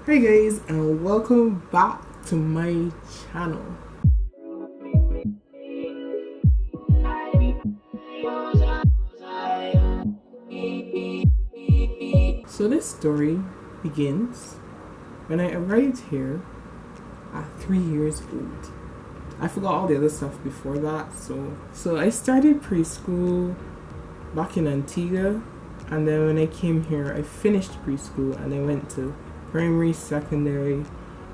Hey guys, and welcome back to my channel. So this story begins when I arrived here at 3 years old. I forgot all the other stuff before that, so I started preschool back in Antigua, and then when I came here I finished preschool and I went to primary, secondary,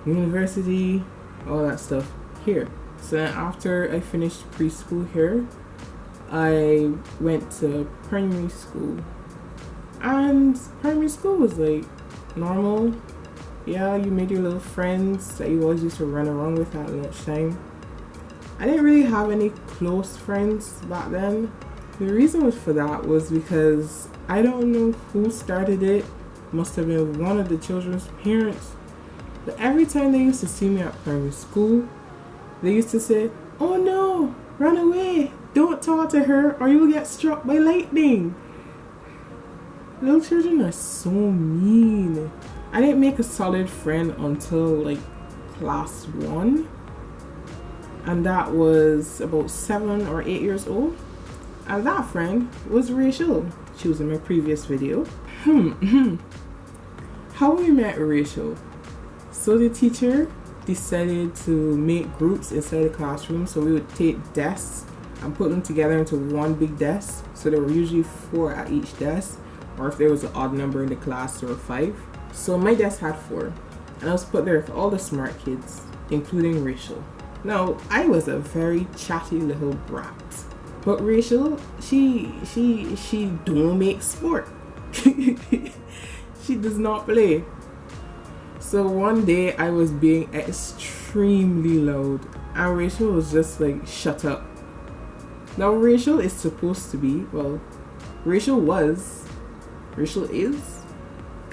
university, all that stuff here. So then after I finished preschool here, I went to primary school, and primary school was like normal. Yeah, you made your little friends that you always used to run around with at lunchtime. I didn't really have any close friends back then. The reason for that was because I don't know who started it. Must have been one of the children's parents. But every time they used to see me at primary school, they used to say, "Oh no, run away. Don't talk to her or you will get struck by lightning." Little children are so mean. I didn't make a solid friend until like class 1. And that was about 7 or 8 years old. And that friend was Rachel. She was in my previous video. How we met Rachel. So the teacher decided to make groups inside the classroom. So we would take desks and put them together into one big desk. So there were usually 4 at each desk. Or if there was an odd number in the class, there were 5. So my desk had 4. And I was put there with all the smart kids, including Rachel. Now, I was a very chatty little brat. But Rachel, she don't make sport. She does not play. So one day I was being extremely loud and Rachel was just like, "Shut up." Now Rachel is supposed to be, Rachel is,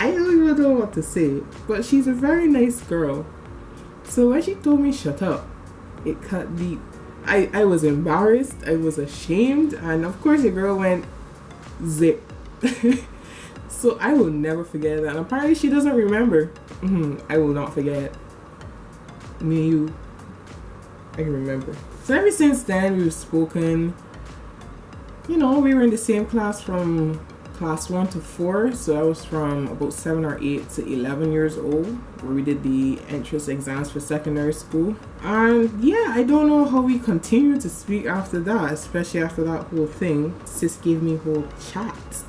I don't even know what to say, but she's a very nice girl. So when she told me shut up, it cut deep. I was embarrassed, I was ashamed, and of course the girl went zip. So I will never forget that. And apparently she doesn't remember. I will not forget. Me and you, I can remember. So ever since then we've spoken. You know, we were in the same class from class 1 to 4. So I was from about 7 or 8 to 11 years old, where we did the entrance exams for secondary school. And yeah, I don't know how we continued to speak after that, especially after that whole thing. Sis gave me a whole chat.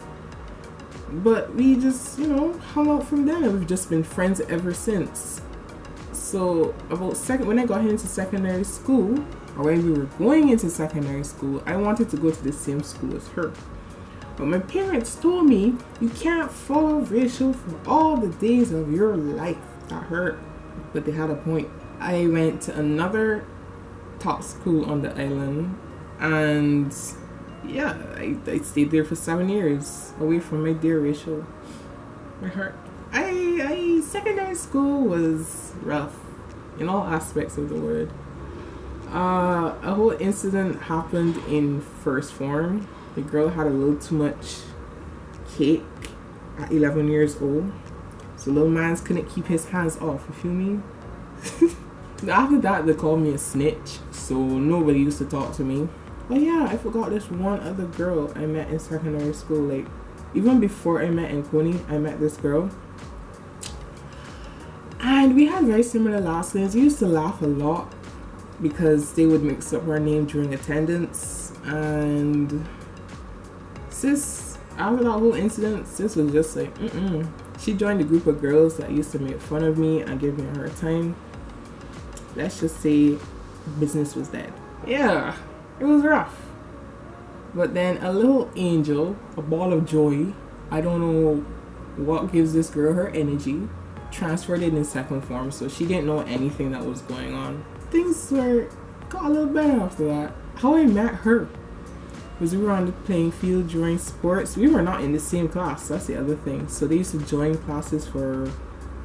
But we just, hung out from then, and we've just been friends ever since. So when I got into secondary school, or when we were going into secondary school, I wanted to go to the same school as her. But my parents told me, "You can't follow Rachel for all the days of your life." That hurt, but they had a point. I went to another top school on the island, and yeah, I stayed there for 7 years, away from my dear Rachel. My heart. Secondary school was rough, in all aspects of the word. A whole incident happened in first form. The girl had a little too much cake at 11 years old. So little mans couldn't keep his hands off, you feel me? After that, they called me a snitch, so nobody used to talk to me. But yeah, I forgot this one other girl I met in secondary school. Like, even before I met Anconi, I met this girl. And we had very similar last names. We used to laugh a lot because they would mix up our name during attendance. And sis, after that whole incident, sis was just like, She joined a group of girls that used to make fun of me and give me a hard time. Let's just say business was dead. Yeah, it was rough. But then a little angel, a ball of joy, I don't know what gives this girl her energy, transferred it in second form, so she didn't know anything that was going on. Things got a little better after that. How I met her was we were on the playing field during sports. We were not in the same class, that's the other thing. So they used to join classes for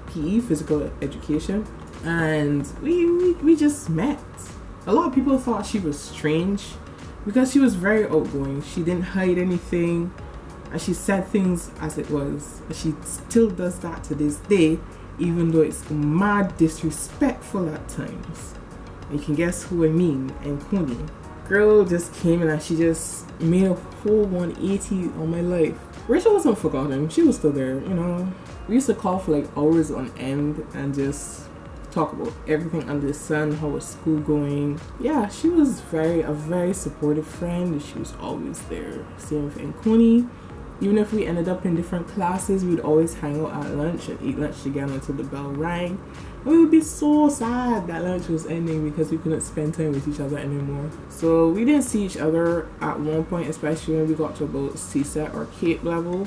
PE, physical education, and we just met. A lot of people thought she was strange because she was very outgoing. She didn't hide anything, and she said things as it was. She still does that to this day. even though it's mad disrespectful at times. You can guess who I mean, and Coney. Girl just came in and she just made a whole 180 on my life. Rachel wasn't forgotten, she was still there, you know. We used to call for like hours on end and just talk about everything under the sun, how was school going. Yeah, she was a very supportive friend. She was always there. Same with Coney. Even if we ended up in different classes, we'd always hang out at lunch and eat lunch together until the bell rang. And we would be so sad that lunch was ending because we couldn't spend time with each other anymore. So we didn't see each other at one point, especially when we got to about CSET or CAPE level.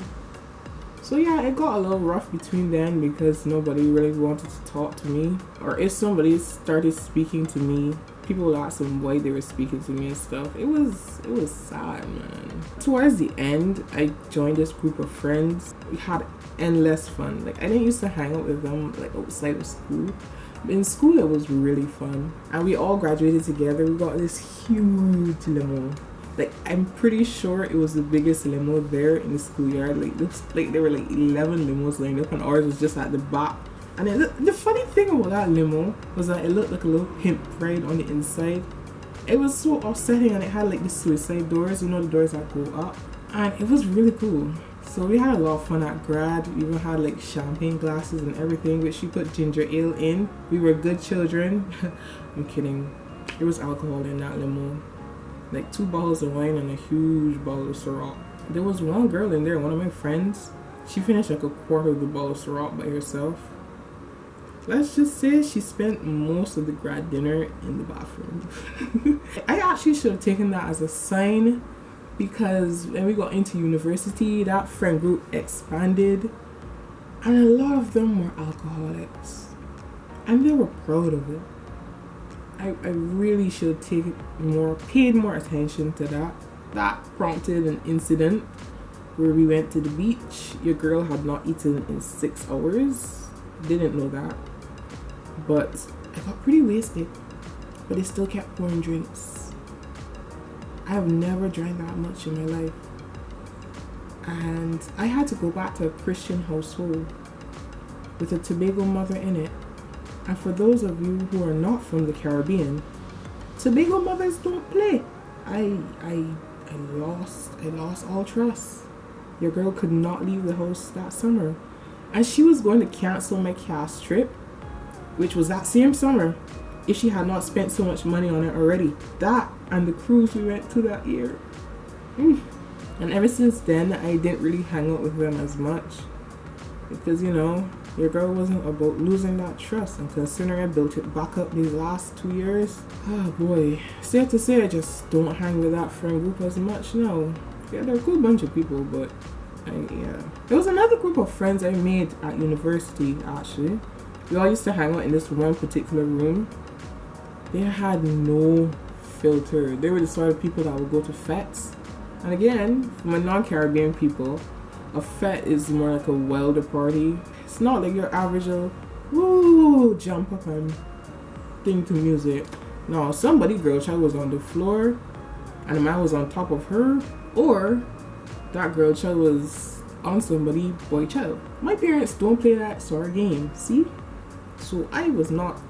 So yeah, it got a little rough between then because nobody really wanted to talk to me. Or if somebody started speaking to me, people would ask them why they were speaking to me and stuff. It was sad, man. Towards the end, I joined this group of friends. We had endless fun. Like, I didn't used to hang out with them like outside of school. But in school, it was really fun. And we all graduated together. We got this huge limo. Like, I'm pretty sure it was the biggest limo there in the schoolyard. Like there were like 11 limos lined up and ours was just at the back. And the funny thing about that limo was that it looked like a little pimp ride on the inside. It was so upsetting, and it had like the suicide doors, you know, the doors that go up. And it was really cool. So we had a lot of fun at grad. We even had like champagne glasses and everything, which we put ginger ale in. We were good children. I'm kidding. There was alcohol in that limo. Like 2 bottles of wine and a huge bottle of Ciroc. There was one girl in there, one of my friends. She finished like a quarter of the bottle of Ciroc by herself. Let's just say she spent most of the grad dinner in the bathroom. I actually should have taken that as a sign, because when we got into university, that friend group expanded and a lot of them were alcoholics and they were proud of it. I really should have paid more attention to that. That prompted an incident where we went to the beach. Your girl had not eaten in 6 hours. Didn't know that. But I got pretty wasted. But they still kept pouring drinks. I have never drank that much in my life. And I had to go back to a Christian household with a Tobago mother in it. And for those of you who are not from the Caribbean, Tobago mothers don't play. I lost all trust. Your girl could not leave the house that summer. And she was going to cancel my cast trip, which was that same summer, if she had not spent so much money on it already. That and the cruise we went to that year. And ever since then, I didn't really hang out with them as much. Because, you know, your girl wasn't about losing that trust. And considering I built it back up these last 2 years, oh boy. Sad to say, I just don't hang with that friend group as much now. Yeah, they're a cool bunch of people, but yeah. There was another group of friends I made at university, actually. We all used to hang out in this one particular room. They had no filter. They were the sort of people that would go to fetes. And again, for my non-Caribbean people, a fete is more like a welder party. It's not like your average woo, jump up and thing to music. No, somebody girl child was on the floor and a man was on top of her, or that girl child was on somebody boy child. My parents don't play that sort of game, see? So I was not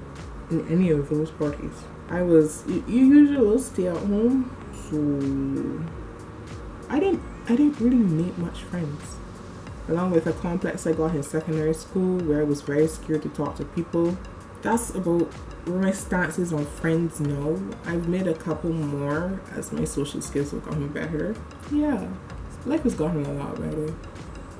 in any of those parties. I was, you usually stay at home, so I didn't really make much friends. Along with a complex I got in secondary school where I was very scared to talk to people. That's about where my stance is on friends now. I've made a couple more as my social skills have gotten better. Yeah, life has gotten a lot better.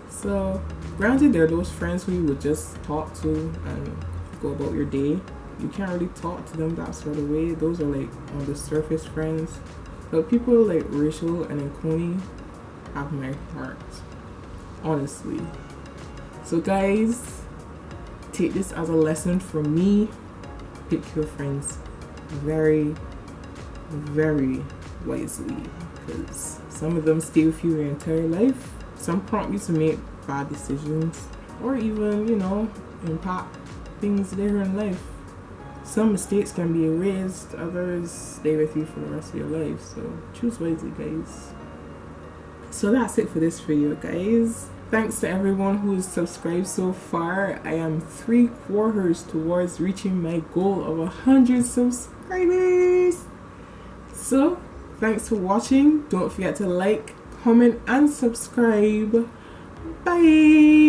So, granted, there are those friends who you would just talk to and go about your day. You can't really talk to them that sort of way. Those are like on the surface friends. But people like Rachel and Coney have my heart, honestly. So guys, take this as a lesson from me. Pick your friends very, very wisely, because some of them stay with you your entire life. Some prompt you to make bad decisions, or even, you know, impact things later in life. Some mistakes can be erased, others stay with you for the rest of your life. So choose wisely, guys. So that's it for this video, guys. Thanks to everyone who has subscribed so far. I am 3/4 towards reaching my goal of 100 subscribers. So, thanks for watching. Don't forget to like, comment, and subscribe. Bye!